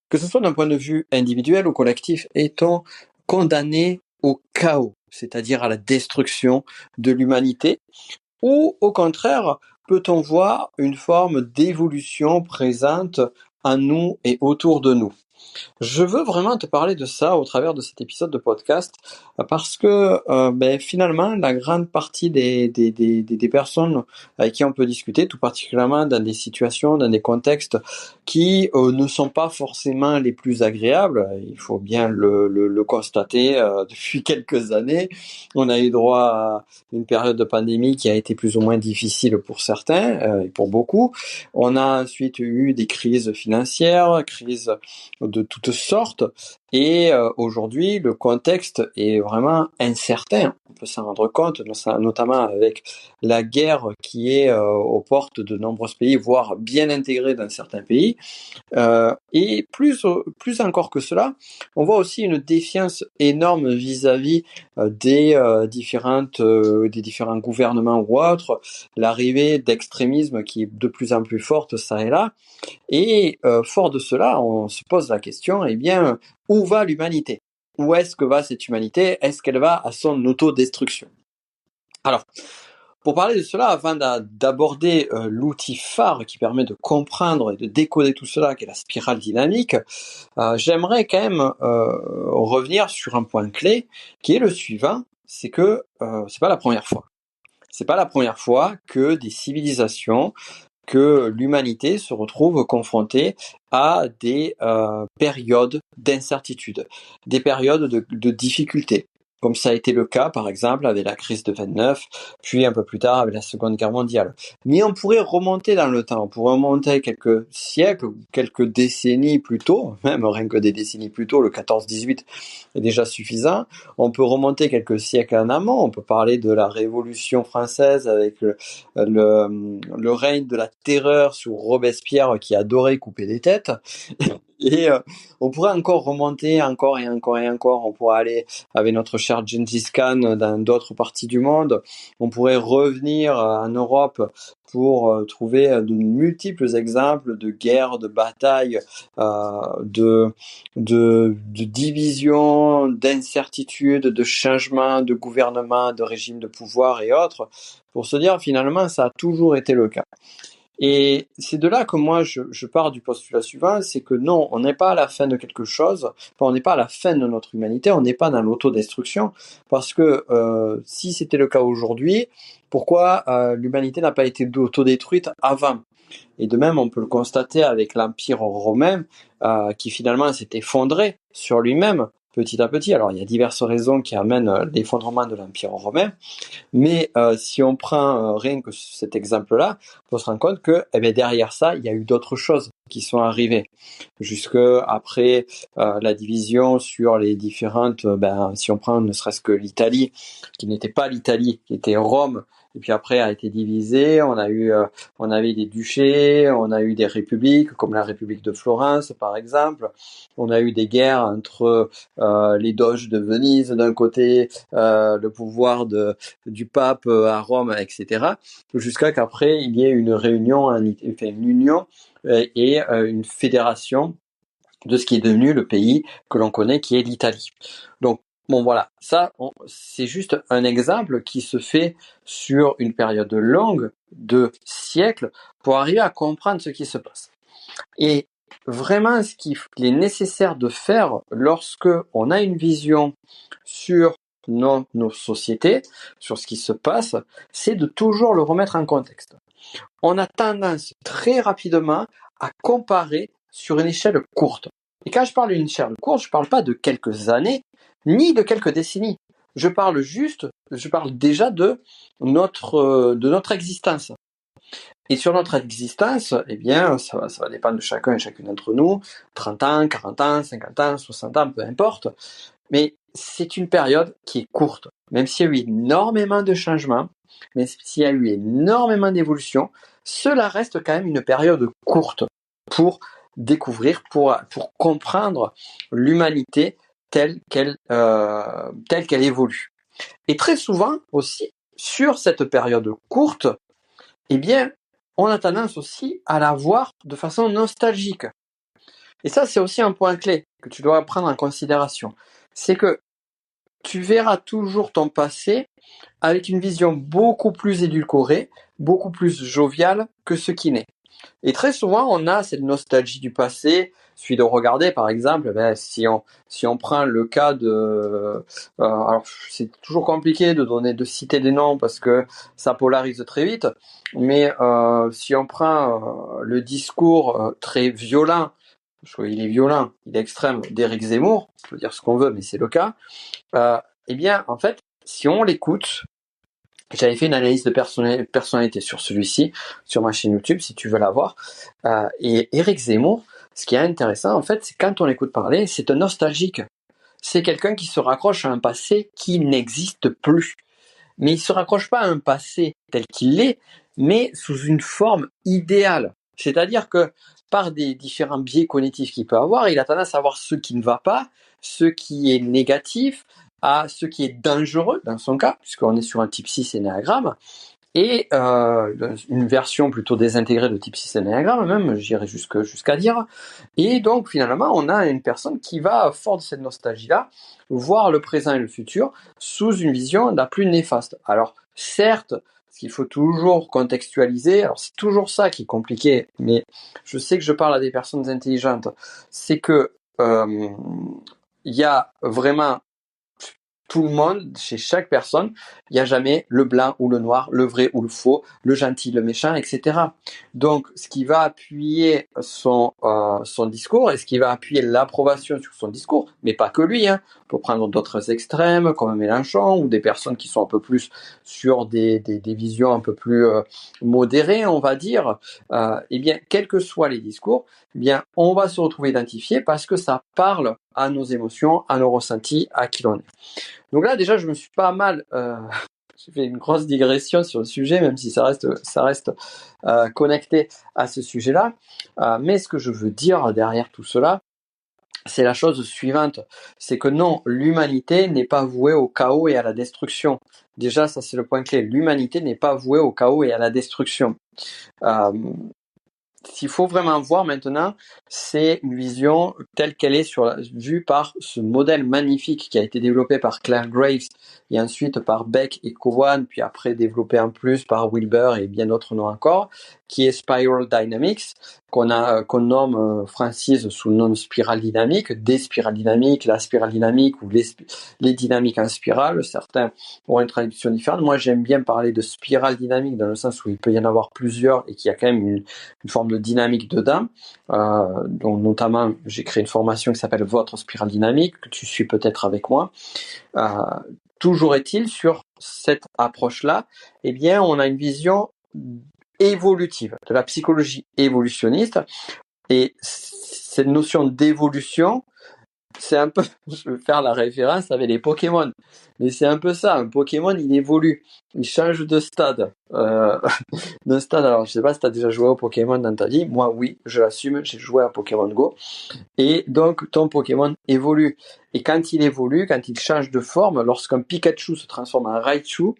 Que ce soit d'un point de vue individuel ou collectif, est-on condamné au chaos, c'est-à-dire à la destruction de l'humanité, ou au contraire, peut-on voir une forme d'évolution présente en nous et autour de nous? Je veux vraiment te parler de ça au travers de cet épisode de podcast parce que finalement, la grande partie des personnes avec qui on peut discuter, tout particulièrement dans des situations, dans des contextes qui ne sont pas forcément les plus agréables, il faut bien le constater, depuis quelques années, on a eu droit à une période de pandémie qui a été plus ou moins difficile pour certains et pour beaucoup. On a ensuite eu des crises financières, crises de toutes sortes. Et aujourd'hui, le contexte est vraiment incertain. On peut s'en rendre compte, notamment avec la guerre qui est aux portes de nombreux pays, voire bien intégrée dans certains pays. Et plus encore que cela, on voit aussi une défiance énorme vis-à-vis des différents gouvernements ou autres, l'arrivée d'extrémisme qui est de plus en plus forte ça et là. Et fort de cela, on se pose la question, eh bien, où va l'humanité? Où est-ce que va cette humanité? Est-ce qu'elle va à son autodestruction? Alors, pour parler de cela, avant d'aborder l'outil phare qui permet de comprendre et de décoder tout cela, qui est la spirale dynamique, j'aimerais quand même revenir sur un point clé, qui est le suivant, c'est que c'est pas la première fois. C'est pas la première fois que des civilisations, que l'humanité se retrouve confrontée à des périodes d'incertitude, des périodes de difficulté. Comme ça a été le cas, par exemple, avec la crise de 29, puis un peu plus tard avec la Seconde Guerre mondiale. Mais on pourrait remonter dans le temps, on pourrait remonter quelques siècles, quelques décennies plus tôt, même rien que des décennies plus tôt, le 14-18 est déjà suffisant. On peut remonter quelques siècles en amont, on peut parler de la Révolution française avec le règne de la terreur sous Robespierre qui adorait couper des têtes. Et on pourrait encore remonter, encore et encore et encore. On pourrait aller avec notre cher Gengis Khan dans d'autres parties du monde. On pourrait revenir en Europe pour trouver de multiples exemples de guerres, de batailles, de divisions, d'incertitudes, de changements de gouvernement, de régime de pouvoir et autres, pour se dire finalement ça a toujours été le cas. Et c'est de là que moi je pars du postulat suivant, c'est que non, on n'est pas à la fin de quelque chose, enfin, on n'est pas à la fin de notre humanité, on n'est pas dans l'autodestruction, parce que si c'était le cas aujourd'hui, pourquoi l'humanité n'a pas été autodétruite avant? Et de même, on peut le constater avec l'Empire romain, qui finalement s'est effondré sur lui-même petit à petit. Alors il y a diverses raisons qui amènent l'effondrement de l'Empire romain, mais si on prend rien que cet exemple-là, on peut se rendre compte que derrière ça, il y a eu d'autres choses qui sont arrivées. Jusque après la division sur les différentes, si on prend ne serait-ce que l'Italie, qui n'était pas l'Italie, qui était Rome, et puis après a été divisée, on avait des duchés, on a eu des républiques, comme la République de Florence par exemple, on a eu des guerres entre les doges de Venise d'un côté, le pouvoir du pape à Rome, etc. Jusqu'à qu'après il y ait une réunion, une union et une fédération de ce qui est devenu le pays que l'on connaît, qui est l'Italie. Donc bon voilà, ça c'est juste un exemple qui se fait sur une période longue de siècles pour arriver à comprendre ce qui se passe. Et vraiment, ce qu'il est nécessaire de faire lorsque on a une vision sur nos sociétés, sur ce qui se passe, c'est de toujours le remettre en contexte. On a tendance très rapidement à comparer sur une échelle courte. Et quand je parle d'une échelle courte, je ne parle pas de quelques années, ni de quelques décennies. Je parle déjà de notre existence. Et sur notre existence, ça va dépendre de chacun et chacune d'entre nous, 30 ans, 40 ans, 50 ans, 60 ans, peu importe. Mais c'est une période qui est courte. Même s'il y a eu énormément de changements, même s'il y a eu énormément d'évolutions, cela reste quand même une période courte pour découvrir, pour comprendre l'humanité telle qu'elle évolue. Et très souvent aussi, sur cette période courte, on a tendance aussi à la voir de façon nostalgique. Et ça, c'est aussi un point clé que tu dois prendre en considération. C'est que tu verras toujours ton passé avec une vision beaucoup plus édulcorée, beaucoup plus joviale que ce qui n'est. Et très souvent, on a cette nostalgie du passé. Il suffit de regarder, par exemple, si on prend le cas alors c'est toujours compliqué de citer des noms parce que ça polarise très vite. Mais si on prend le discours très violent, parce qu'il est violent, il est extrême, d'Éric Zemmour, on peut dire ce qu'on veut, mais c'est le cas. Eh bien, en fait, si on l'écoute, j'avais fait une analyse de personnalité sur celui-ci, sur ma chaîne YouTube, si tu veux la voir. Et Éric Zemmour, ce qui est intéressant, en fait, c'est quand on l'écoute parler, c'est un nostalgique. C'est quelqu'un qui se raccroche à un passé qui n'existe plus. Mais il se raccroche pas à un passé tel qu'il est, mais sous une forme idéale. C'est-à-dire que par des différents biais cognitifs qu'il peut avoir, il a tendance à voir ce qui ne va pas, ce qui est négatif, à ce qui est dangereux dans son cas, puisqu'on est sur un type 6 énéagramme, et une version plutôt désintégrée de type 6 énéagramme même, j'irais jusqu'à dire. Et donc finalement, on a une personne qui va, fort de cette nostalgie-là, voir le présent et le futur sous une vision la plus néfaste. Alors certes, ce qu'il faut toujours contextualiser, alors c'est toujours ça qui est compliqué, mais je sais que je parle à des personnes intelligentes, c'est que il y a vraiment tout le monde, chez chaque personne, il n'y a jamais le blanc ou le noir, le vrai ou le faux, le gentil, le méchant, etc. Donc, ce qui va appuyer son discours et ce qui va appuyer l'approbation sur son discours, mais pas que lui, hein. On peut prendre d'autres extrêmes comme Mélenchon ou des personnes qui sont un peu plus sur des visions un peu plus modérées, on va dire. Eh bien, quels que soient les discours, eh bien, on va se retrouver identifié parce que ça parle à nos émotions, à nos ressentis, à qui l'on est. Donc là, déjà, je me suis pas mal, j'ai fait une grosse digression sur le sujet, même si ça reste connecté à ce sujet-là. Mais ce que je veux dire derrière tout cela, c'est la chose suivante, c'est que non, l'humanité n'est pas vouée au chaos et à la destruction. Déjà, ça c'est le point clé. L'humanité n'est pas vouée au chaos et à la destruction. S'il faut vraiment voir maintenant, c'est une vision telle qu'elle est vue par ce modèle magnifique qui a été développé par Claire Graves et ensuite par Beck et Cowan, puis après développé en plus par Wilber et bien d'autres noms encore, qui est Spiral Dynamics, qu'on nomme Francis sous le nom de spirale dynamique, des spirales dynamiques, la spirale dynamique ou les dynamiques en spirale. Certains ont une traduction différente. Moi, j'aime bien parler de spirale dynamique dans le sens où il peut y en avoir plusieurs et qu'il y a quand même une forme de dynamique dedans. Donc notamment, j'ai créé une formation qui s'appelle Votre spirale dynamique, que tu suis peut-être avec moi. Toujours est-il, sur cette approche-là, eh bien, on a une vision évolutive, de la psychologie évolutionniste. Et cette notion d'évolution, c'est un peu, je vais faire la référence avec les Pokémon, mais c'est un peu ça, un Pokémon il évolue, il change de stade, d'un stade, alors je sais pas si tu as déjà joué au Pokémon dans ta vie, moi oui, je l'assume, j'ai joué à Pokémon Go, et donc ton Pokémon évolue, et quand il évolue, quand il change de forme, lorsqu'un Pikachu se transforme en Raichu,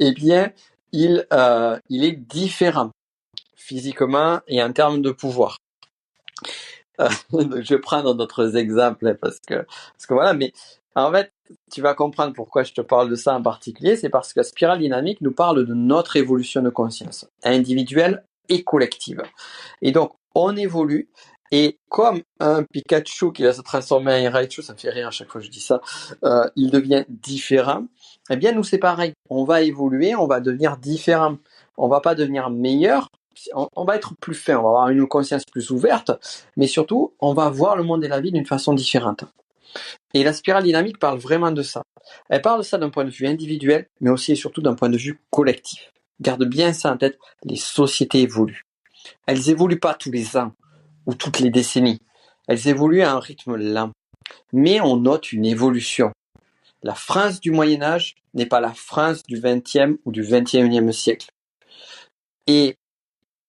eh bien il est différent, physiquement et en termes de pouvoir. Je vais prendre d'autres exemples parce que voilà, mais en fait, tu vas comprendre pourquoi je te parle de ça en particulier, c'est parce que la spirale dynamique nous parle de notre évolution de conscience, individuelle et collective. Et donc, on évolue, et comme un Pikachu qui va se transformer en Raichu, ça me fait rire à chaque fois que je dis ça, il devient différent, eh bien nous c'est pareil, on va évoluer, on va devenir différent, on va pas devenir meilleur, on va être plus fin, on va avoir une conscience plus ouverte, mais surtout, on va voir le monde et la vie d'une façon différente. Et la spirale dynamique parle vraiment de ça. Elle parle de ça d'un point de vue individuel, mais aussi et surtout d'un point de vue collectif. Garde bien ça en tête, les sociétés évoluent. Elles évoluent pas tous les ans ou toutes les décennies. Elles évoluent à un rythme lent. Mais on note une évolution. La France du Moyen-Âge n'est pas la France du XXe ou du XXIe siècle. Et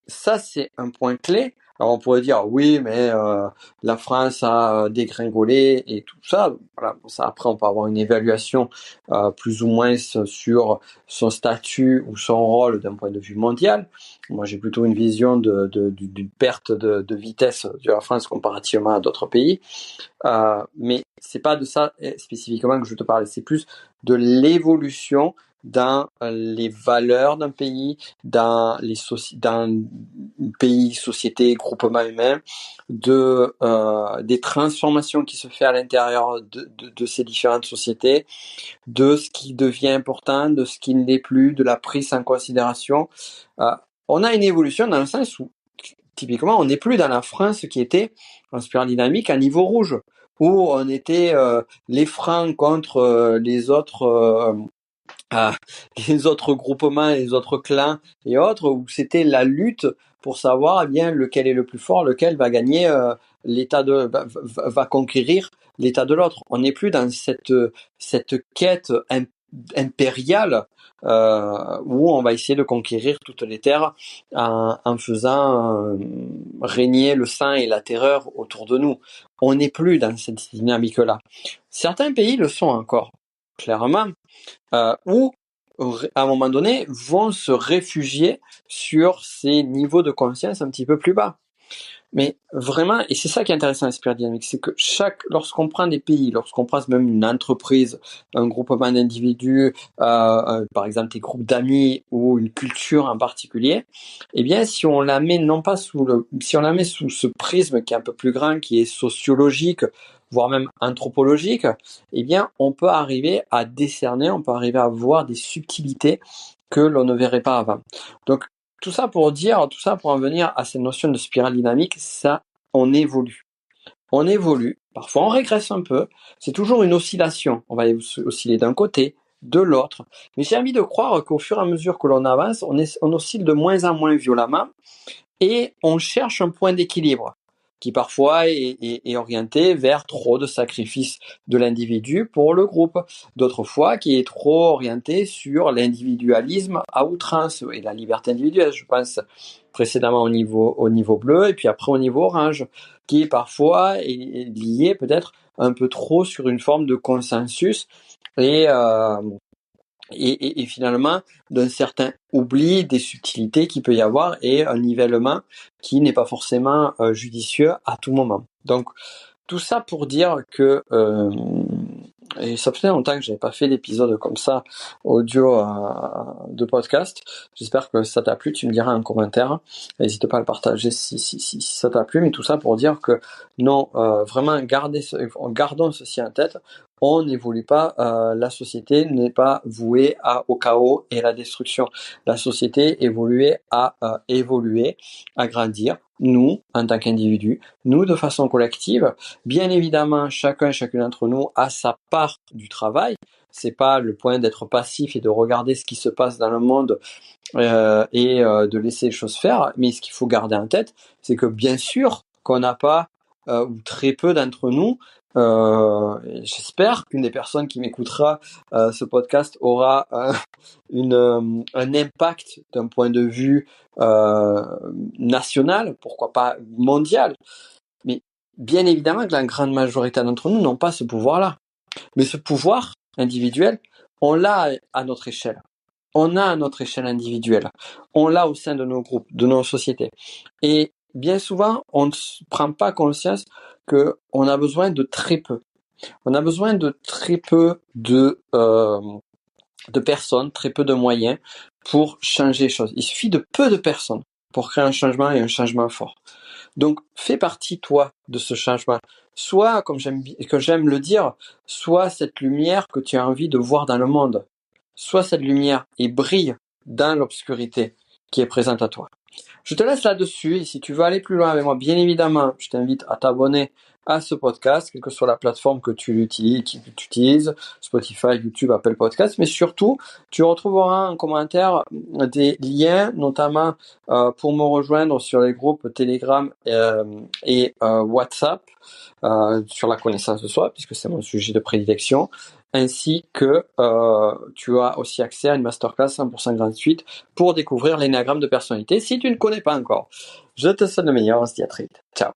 ça, c'est un point clé Alors on pourrait dire oui, mais la France a dégringolé et tout ça. Voilà, ça après on peut avoir une évaluation plus ou moins sur son statut ou son rôle d'un point de vue mondial. Moi, j'ai plutôt une vision d'une perte de vitesse de la France comparativement à d'autres pays. Mais c'est pas de ça spécifiquement que je te parle. C'est plus de l'évolution dans les valeurs d'un pays, dans pays, société, groupement humain, des transformations qui se fait à l'intérieur de ces différentes sociétés, de ce qui devient important, de ce qui ne l'est plus, de la prise en considération. On a une évolution dans le sens où, typiquement, on n'est plus dans la France qui était en spirale dynamique à niveau rouge, où on était les francs contre les autres groupements, les autres clans et autres, où c'était la lutte pour savoir eh bien lequel est le plus fort, lequel va gagner va conquérir l'état de l'autre. On n'est plus dans cette quête impériale où on va essayer de conquérir toutes les terres en faisant régner le sang et la terreur autour de nous. On n'est plus dans cette dynamique-là. Certains pays le sont encore, clairement, ou à un moment donné vont se réfugier sur ces niveaux de conscience un petit peu plus bas. Mais vraiment, et c'est ça qui est intéressant à l'esprit dynamique, c'est que lorsqu'on prend des pays, lorsqu'on prend même une entreprise, un groupement d'individus, par exemple des groupes d'amis ou une culture en particulier, eh bien si on la met non pas si on la met sous ce prisme qui est un peu plus grand, qui est sociologique, voire même anthropologique, eh bien on peut arriver à décerner, on peut arriver à voir des subtilités que l'on ne verrait pas avant. Donc tout ça pour en venir à cette notion de spirale dynamique, ça, on évolue. On évolue, parfois on régresse un peu, c'est toujours une oscillation. On va osciller d'un côté, de l'autre. Mais j'ai envie de croire qu'au fur et à mesure que l'on avance, on oscille de moins en moins violemment et on cherche un point d'équilibre qui parfois est orienté vers trop de sacrifices de l'individu pour le groupe, d'autres fois qui est trop orienté sur l'individualisme à outrance et la liberté individuelle. Je pense précédemment au niveau bleu et puis après au niveau orange, qui parfois est lié peut-être un peu trop sur une forme de consensus et finalement d'un certain oubli des subtilités qu'il peut y avoir et un nivellement qui n'est pas forcément judicieux à tout moment. Donc tout ça pour dire que et ça faisait longtemps que j'avais pas fait d'épisode comme ça audio de podcast. J'espère que ça t'a plu. Tu me diras en commentaire. N'hésite pas à le partager si ça t'a plu. Mais tout ça pour dire que non, vraiment gardons ceci en tête. On n'évolue pas. La société n'est pas vouée au chaos et à la destruction. La société évoluait à évoluer, à grandir. Nous, en tant qu'individus, nous de façon collective. Bien évidemment, chacune d'entre nous a sa part du travail. C'est pas le point d'être passif et de regarder ce qui se passe dans le monde et de laisser les choses faire. Mais ce qu'il faut garder en tête, c'est que bien sûr qu'on n'a pas ou très peu d'entre nous. J'espère qu'une des personnes qui m'écoutera ce podcast aura un impact d'un point de vue national, pourquoi pas mondial. Mais bien évidemment que la grande majorité d'entre nous n'ont pas ce pouvoir-là. Mais ce pouvoir individuel, on l'a à notre échelle. On a à notre échelle individuelle. On l'a au sein de nos groupes, de nos sociétés. Et bien souvent, on ne prend pas conscience qu'on a besoin de très peu. On a besoin de très peu de personnes, très peu de moyens pour changer les choses. Il suffit de peu de personnes pour créer un changement et un changement fort. Donc, fais partie, toi, de ce changement. Soit, comme j'aime le dire, soit cette lumière que tu as envie de voir dans le monde. Soit cette lumière et brille dans l'obscurité qui est présente à toi. Je te laisse là-dessus et si tu veux aller plus loin avec moi, bien évidemment, je t'invite à t'abonner à ce podcast, quelle que soit la plateforme que tu utilises, Spotify, YouTube, Apple Podcast, mais surtout, tu retrouveras en commentaire des liens, notamment pour me rejoindre sur les groupes Telegram et WhatsApp, sur la connaissance de soi, puisque c'est mon sujet de prédilection, ainsi que tu as aussi accès à une masterclass 100% gratuite pour découvrir l'énéagramme de personnalité si tu ne connais pas encore. Je te souhaite le meilleur, on se dit à très vite. Ciao.